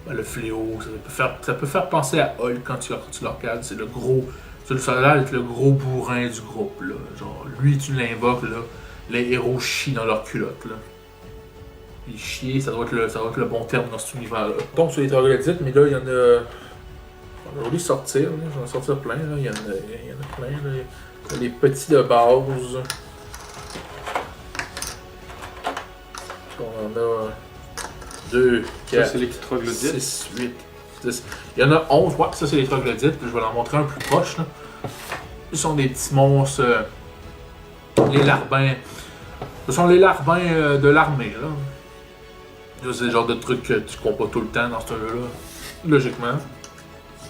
le fléau, ça peut faire penser à Hulk quand tu le regardes, c'est le gros, ça a l'air d'être le gros bourrin du groupe, là. Genre, lui tu l'invoques, là, les héros chient dans leur culotte, là. Et chier, ça doit être le bon terme dans cet univers-là. Donc sur les troglodytes, mais là il y en a, on va les sortir, là. J'en ai sorti plein, là. Il y en a plein, là. Il y a les petits de base. On en a 2, 4, c'est les petits troglodytes. 6, 8, 10. Il y en a 11, ouais, ça c'est les troglodytes. Je vais en montrer un plus proche, là. Ce sont des petits monstres, les larbins. Ce sont les larbins de l'armée, là. C'est le genre de truc que tu combats tout le temps dans ce jeu-là, logiquement.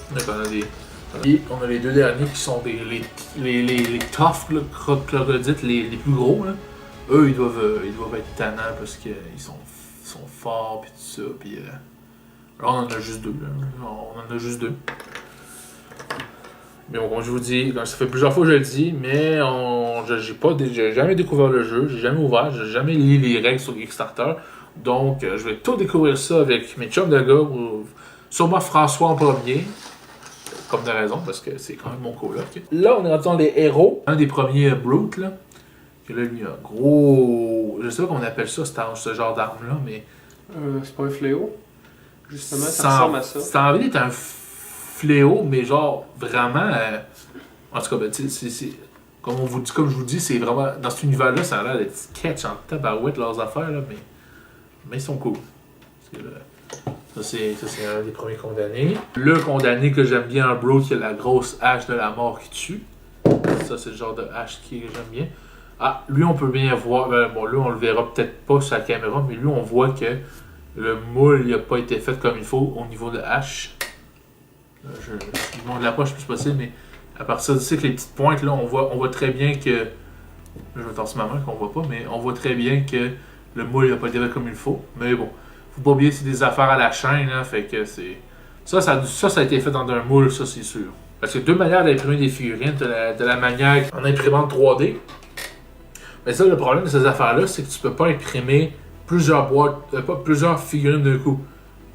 Donc on a des... Et on a les 2 derniers qui sont les tough troglodytes, les plus gros, là. Eux, ils doivent être tannants parce qu'ils sont forts pis tout ça. Pis, là, on en a juste 2. Là. On en a juste 2. Mais bon, comme je vous dis, ça fait plusieurs fois que je le dis, mais j'ai jamais découvert le jeu, j'ai jamais ouvert, j'ai jamais lu les règles sur Kickstarter. Donc, je vais tout découvrir ça avec mes chums de gars, ou sûrement François en premier. Comme de raison, parce que c'est quand même mon coloc. Là, on est rendu dans les héros. Un des premiers Brute, là. Que là, lui, il a un gros... Je sais pas comment on appelle ça, ce genre d'arme-là, mais... c'est pas un fléau? Justement, ça ressemble à ça. Ça a envie d'être un fléau, mais genre, vraiment... En tout cas, ben, tu sais, c'est... Comme je vous dis, c'est vraiment... Dans cet univers-là, ça a l'air d'être sketch en tabarouette, leurs affaires, là, mais ils sont cool. Ça, c'est un des premiers condamnés. Le condamné que j'aime bien, un bro qui a la grosse hache de la mort qui tue. Ça, c'est le genre de hache que j'aime bien. Ah, lui, on peut bien voir. Bon, lui, on le verra peut-être pas sur la caméra, mais lui, on voit que le moule n'a pas été fait comme il faut au niveau de hache. Je vous montre l'approche le plus possible, mais à partir d'ici, que les petites pointes, là, on voit très bien que. Je vais torser ma main qu'on voit pas, mais on voit très bien que le moule n'a pas été fait comme il faut. Mais bon, faut pas oublier que c'est des affaires à la chaîne, là, fait que c'est. Ça a été fait dans un moule, ça, c'est sûr. Parce que deux manières d'imprimer des figurines, de la manière en imprimante 3D. Mais ça, le problème de ces affaires-là, c'est que tu peux pas imprimer plusieurs figurines d'un coup.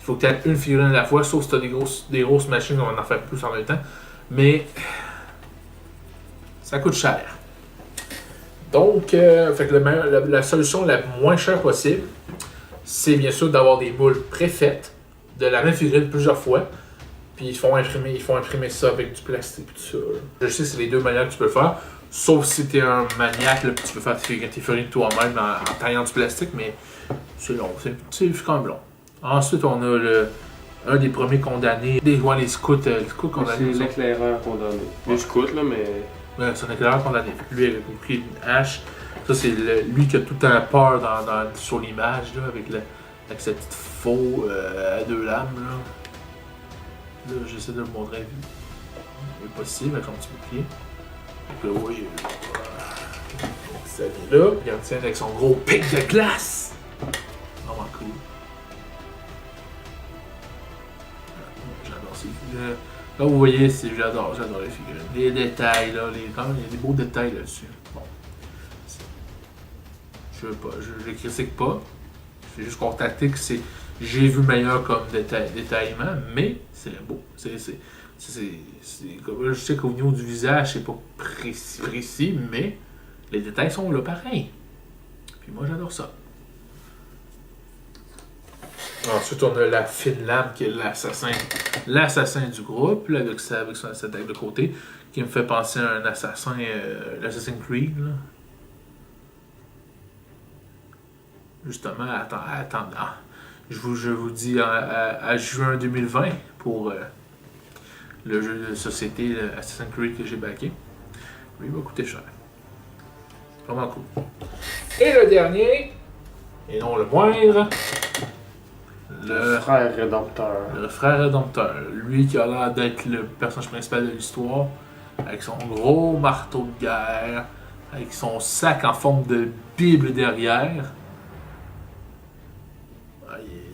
Il faut que tu aies une figurine à la fois, sauf si tu as des grosses machines, on va en faire plus en même temps. Mais ça coûte cher. Donc, fait que la solution la moins chère possible, c'est bien sûr d'avoir des moules préfaites de la même figurine plusieurs fois. Puis ils font imprimer ça avec du plastique et tout ça. Je sais que c'est les deux manières que tu peux le faire. Sauf si t'es un maniaque, là, puis tu peux faire tes figurines toi-même en taillant du plastique, mais c'est long, c'est quand même long. Ensuite, on a un des premiers condamnés, les scouts condamnés. C'est l'éclaireur condamné. Les scouts, là, mais Ouais, c'est un éclaireur contre la neige. Lui, avec pris une hache. Ça, c'est lui qui a tout un peur sur l'image, là, avec sa petite faux à 2 lames. Là, j'essaie de le montrer. Impossible, avec son petit bouclier. Donc là, oui, ça vient là. Il tient avec son gros pic de glace. Vraiment cool. J'adore ces figurines. Là, vous voyez, j'adore les figurines. Les détails, là, quand même, il y a des beaux détails là-dessus. Bon. Je critique pas. Je fais juste constater que j'ai vu meilleur comme détaillement, mais c'est beau. Je sais qu'au niveau du visage, c'est pas précis, mais les détails sont là pareil. Puis moi, j'adore ça. Ensuite, on a la fine lame qui est l'assassin du groupe, là, avec sa tête de côté, qui me fait penser à un assassin, l'Assassin's Creed. Là. Justement, je vous dis à juin 2020 pour le jeu de société Assassin's Creed que j'ai backé. Lui, il va coûter cher. Vraiment cool. Et le dernier, et non le moindre, le frère rédempteur. Le frère rédempteur. Lui qui a l'air d'être le personnage principal de l'histoire, avec son gros marteau de guerre, avec son sac en forme de Bible derrière.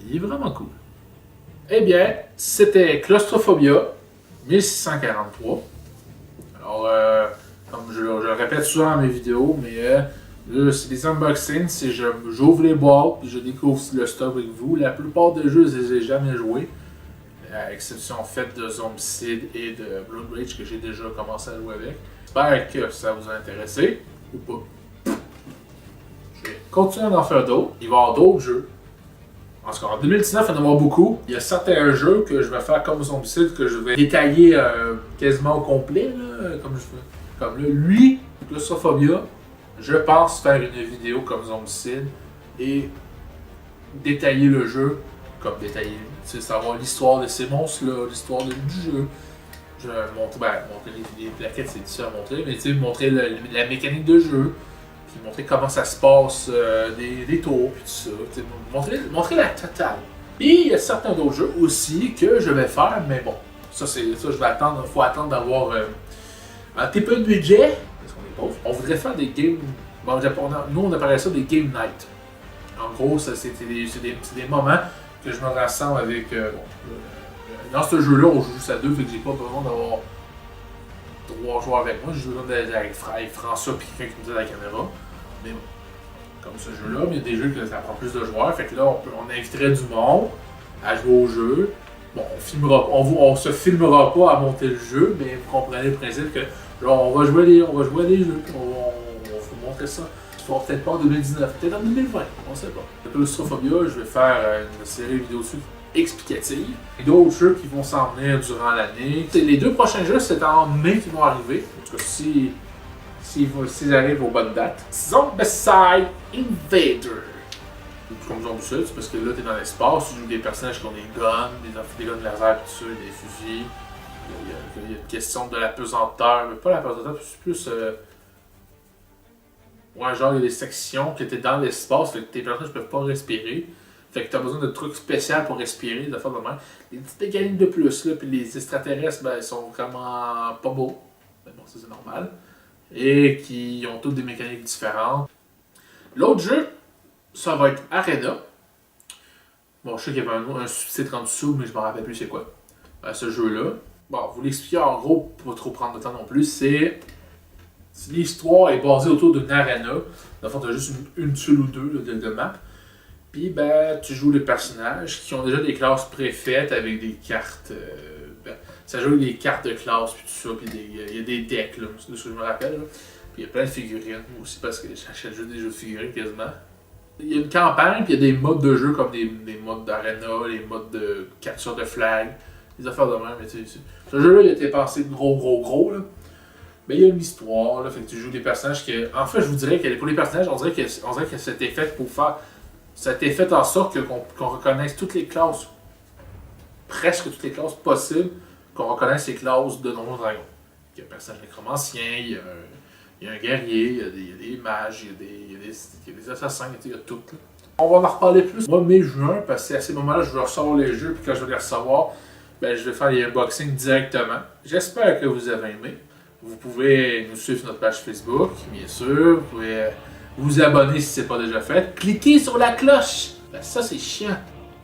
Il est vraiment cool. Eh bien, c'était Claustrophobia 1643. Alors, comme je le répète souvent dans mes vidéos, mais c'est des unboxings, j'ouvre les boîtes et je découvre le stock avec vous. La plupart des jeux, je les ai jamais joués, à exception faite de Zombicide et de Blood Rage que j'ai déjà commencé à jouer avec. J'espère que ça vous a intéressé, ou pas. Je vais continuer d'en faire d'autres. Il va y avoir d'autres jeux. En tout cas, en 2019, il va y en avoir beaucoup. Il y a certains jeux que je vais faire comme Zombicide, que je vais détailler quasiment au complet, là, comme là. Lui, Claustrophobia, je pense faire une vidéo comme Zombicide et détailler le jeu, comme détailler, savoir l'histoire de ces monstres-là, l'histoire du jeu. Je vais montrer les plaquettes, c'est difficile à montrer, mais montrer la mécanique de jeu, puis montrer comment ça se passe, des tours, puis tout ça. Montrer la totale. Et il y a certains d'autres jeux aussi que je vais faire, mais bon, ça je vais attendre, il faut attendre d'avoir un petit peu de budget, parce qu'on est pauvre. On voudrait faire des games, nous on appellerait ça des game night. En gros, c'est des moments que je me rassemble avec, dans ce jeu-là, on joue juste à 2, fait que j'ai pas besoin d'avoir 3 joueurs avec moi, je joue avec François et quelqu'un qui me dit à la caméra. Mais bon, comme ce jeu-là, mais il y a des jeux que ça prend plus de joueurs, fait que là, on inviterait du monde à jouer au jeu. Bon, on se filmera pas à monter le jeu, mais vous comprenez le principe que genre, on va jouer à des jeux, on vous montrer ça. Peut-être pas en 2019, peut-être en 2020, on sait pas. Le Claustrophobia, je vais faire une série de vidéos dessus explicative. Et d'autres jeux qui vont s'en venir durant l'année. Les 2 prochains jeux, c'est en mai qui vont arriver. En tout cas, s'ils arrivent aux bonnes dates. Zombicide Invader. Comme Zombicide, c'est parce que là, t'es dans l'espace, tu joues des personnages qui ont des guns, des guns laser, tout ça, des fusils. Il y a une question de la pesanteur, mais pas la pesanteur, c'est plus... Ouais, genre, il y a des sections que t'es dans l'espace, fait que tes personnages peuvent pas respirer. Fait que t'as besoin de trucs spéciaux pour respirer, de faire de même. Les petites mécaniques de plus, là, puis les extraterrestres, ben, ils sont vraiment pas beaux. Mais bon, ça c'est normal. Et qui ont toutes des mécaniques différentes. L'autre jeu, ça va être Arena. Bon, je sais qu'il y avait un sous-titre en dessous, mais je me rappelle plus c'est quoi. Ce jeu-là. Bon, vous l'expliquer en gros, pour pas trop prendre de temps non plus, l'histoire est basée autour d'une arena. Dans le fond, tu as juste une seule ou deux là, de map. Puis, ben, tu joues les personnages qui ont déjà des classes préfaites avec des cartes. Ça joue avec des cartes de classe, puis tout ça. Puis, il y a des decks, là, c'est ce que je me rappelle. Là. Puis, il y a plein de figurines aussi, parce que j'achète juste des jeux de figurines quasiment. Il y a une campagne, puis il y a des modes de jeu comme des modes d'arena, les modes de capture de flag, des affaires de même. Mais tu sais, ce jeu-là, il a été pensé gros, là. Mais il y a une histoire, là, fait que tu joues des personnages qui... En fait, je vous dirais que pour les personnages, on dirait que c'était fait pour faire... Ça a été fait en sorte qu'on reconnaisse toutes les classes, presque toutes les classes possibles, qu'on reconnaisse les classes de Donjons & Dragons. il y a un personnage nécromancien, il y a un guerrier, il y a des mages, il y a des assassins, il y a tout. Là. On va en reparler plus. Moi, mai-juin, parce que à ces moments-là, je vais recevoir les jeux, puis quand je vais les recevoir, ben, je vais faire les unboxings directement. J'espère que vous avez aimé. Vous pouvez nous suivre sur notre page Facebook, bien sûr. Vous pouvez vous abonner si ce n'est pas déjà fait. Cliquez sur la cloche. Ben, ça, c'est chiant.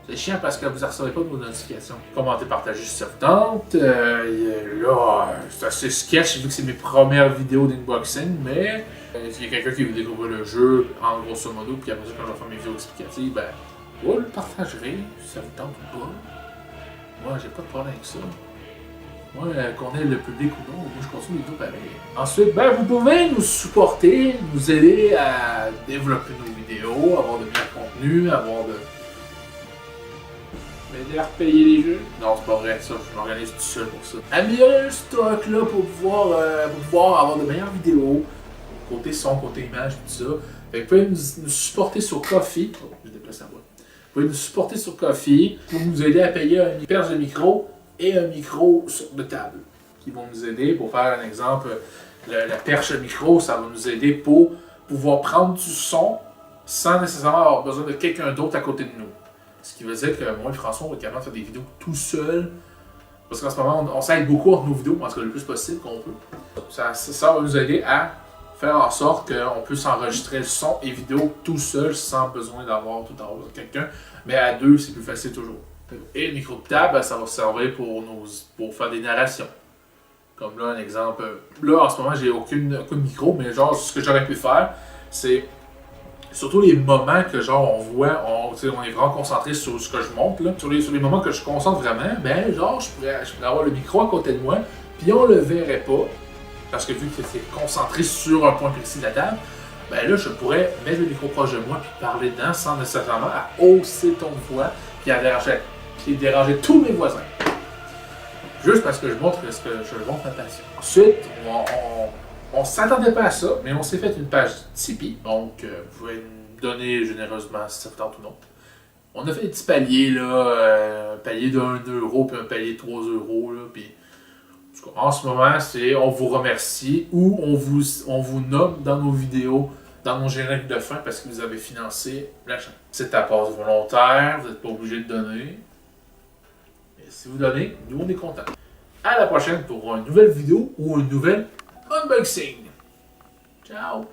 C'est chiant parce que vous ne recevez pas de vos notifications. Commentez, partagez si ça vous tente. Là, c'est assez sketch vu que c'est mes premières vidéos d'unboxing, mais s'il y a quelqu'un qui veut découvrir le jeu en grosso modo, puis après ça, quand je vais faire mes vidéos explicatives, ben, vous le partagerez si ça vous tente ou pas. Moi, j'ai pas de problème avec ça. Moi, qu'on ait le public ou non, moi je continue les vidéos pareil. Ensuite, ben, vous pouvez nous supporter, nous aider à développer nos vidéos, avoir de meilleurs contenus, avoir de. M'aider à repayer les jeux. Non, c'est pas vrai, ça, je m'organise tout seul pour ça. Améliorer le stock là pour pouvoir avoir de meilleures vidéos. Côté son, côté image, tout ça. Fait que vous pouvez nous supporter sur Ko-fi. Oh, je déplace la voix. Vous pouvez nous supporter sur Ko-fi pour nous aider à payer une perche de micro et un micro de table qui vont nous aider. Pour faire un exemple, la perche de micro, ça va nous aider pour pouvoir prendre du son sans nécessairement avoir besoin de quelqu'un d'autre à côté de nous. Ce qui veut dire que moi et François, on va être capable de faire des vidéos tout seul. Parce qu'en ce moment, on s'aide beaucoup entre nos vidéos, en tout cas le plus possible qu'on peut. Ça va nous aider à faire en sorte qu'on puisse enregistrer le son et vidéo tout seul sans besoin d'avoir tout en haut de quelqu'un. Mais à deux, c'est plus facile toujours. Et le micro de table, ça va servir pour faire des narrations. Comme là, un exemple. Là, en ce moment, j'ai aucun micro, mais genre, ce que j'aurais pu faire, c'est surtout les moments que genre on voit, on est vraiment concentré sur ce que je montre. Là. Sur les moments que je concentre vraiment, ben genre, je pourrais avoir le micro à côté de moi, puis on le verrait pas. Parce que vu que c'est concentré sur un point précis de la table, ben là, je pourrais mettre le micro proche de moi puis parler dedans sans nécessairement à hausser ton voix puis à déranger tous mes voisins. Juste parce que je montre ma passion. Ensuite, on s'attendait pas à ça, mais on s'est fait une page Tipeee. Donc, vous pouvez nous donner généreusement si ça vous tente ou non. On a fait des petits paliers, là, un palier de 1 euro puis un palier de 3 euros, là, puis en ce moment, c'est on vous remercie ou on vous nomme dans nos vidéos, dans nos génériques de fin parce que vous avez financé la chaîne. C'est à part volontaire, vous n'êtes pas obligé de donner. Et si vous donnez, nous on est contents. À la prochaine pour une nouvelle vidéo ou une nouvelle unboxing. Ciao!